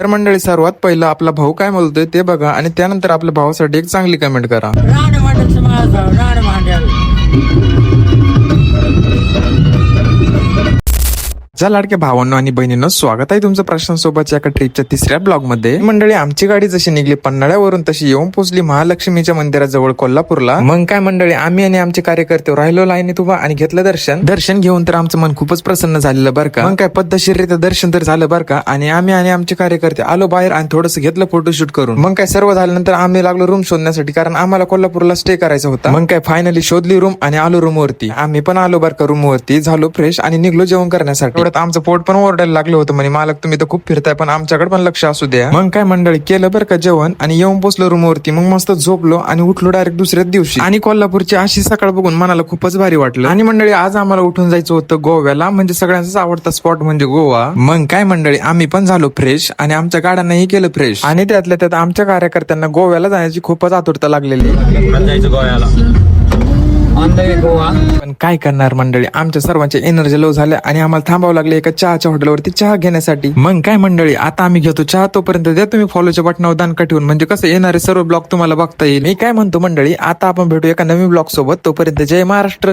तर मंडळी सर्वात पहिलं आपला भाऊ काय बोलतोय ते बघा आणि त्यानंतर आपल्या भावासाठी एक चांगली कमेंट करा. ज्या लाडक्या भावांनो आणि बहिणींनो, स्वागत आहे तुमचं प्रशांतसोबतच्या एका ट्रिपच्या तिसऱ्या ब्लॉग मध्ये. मंडळी आमची गाडी जशी निघली पन्हाळ्यावरून तशी येऊन पोहोचली महालक्ष्मीच्या मंदिराजवळ कोल्हापूरला. मग काय मंडळी, आम्ही आणि आमचे कार्यकर्ते राहिलो लाईनीत उभा आणि घेतलं दर्शन घेऊन तर आमचं मन खूपच प्रसन्न झालेलं बरं का. मग काय पद्धतशीररित्या दर्शन तर झालं बरं का. आणि आम्ही आणि आमचे कार्यकर्ते आलो बाहेर आणि थोडंसं घेतलं फोटोशूट करून. मग काय सर्व झाल्यानंतर आम्ही लागलो रूम शोधण्यासाठी, कारण आम्हाला कोल्हापूरला स्टे करायचा होता. मग काय फायनली शोधली रूम आणि आलो रूम वरती. आम्ही पण आलो बरं का रूम वरती, झालो फ्रेश आणि निघलो जेवण करण्यासाठी. आमचं पोट पण ओरडायला लागलं होतं, म्हणे मालक तुम्ही तर खूप फिरताय पण आमच्याकडे पण लक्ष असू द्या. मग काय मंडळी केलं बरं का जेवण आणि येऊन पोचलो रूम वरती. मग मस्त झोपलो आणि उठलो डायरेक्ट दुसऱ्याच दिवशी. आणि कोल्हापूरची अशी सकाळ बघून मनाला खूपच भारी वाटलं. आणि मंडळी आज आम्हाला उठून जायचं होतं गोव्याला, म्हणजे सगळ्यांचाच आवडता स्पॉट म्हणजे गोवा. मग काय मंडळी आम्ही पण झालो फ्रेश आणि आमच्या गाड्यांनाही केलं फ्रेश. आणि त्यातल्या त्यात आमच्या कार्यकर्त्यांना गोव्याला जाण्याची खूपच आतुरता लागलेली. पण काय करणार मंडळी, आमच्या सर्वांच्या एनर्जी लो झाल्या आणि आम्हाला थांबावं लागले एका चहाच्या हॉटेलवरती चहा घेण्यासाठी. मग काय मंडळी आता आम्ही घेतो चहा, तोपर्यंत द्या तुम्ही फॉलोच्या बटनावर दानका ठेवून, म्हणजे कसं येणारे सर्व ब्लॉग तुम्हाला बघता येईल. मी काय म्हणतो मंडळी, आता आपण भेटू एका नवीन ब्लॉग सोबत. तोपर्यंत जय महाराष्ट्र.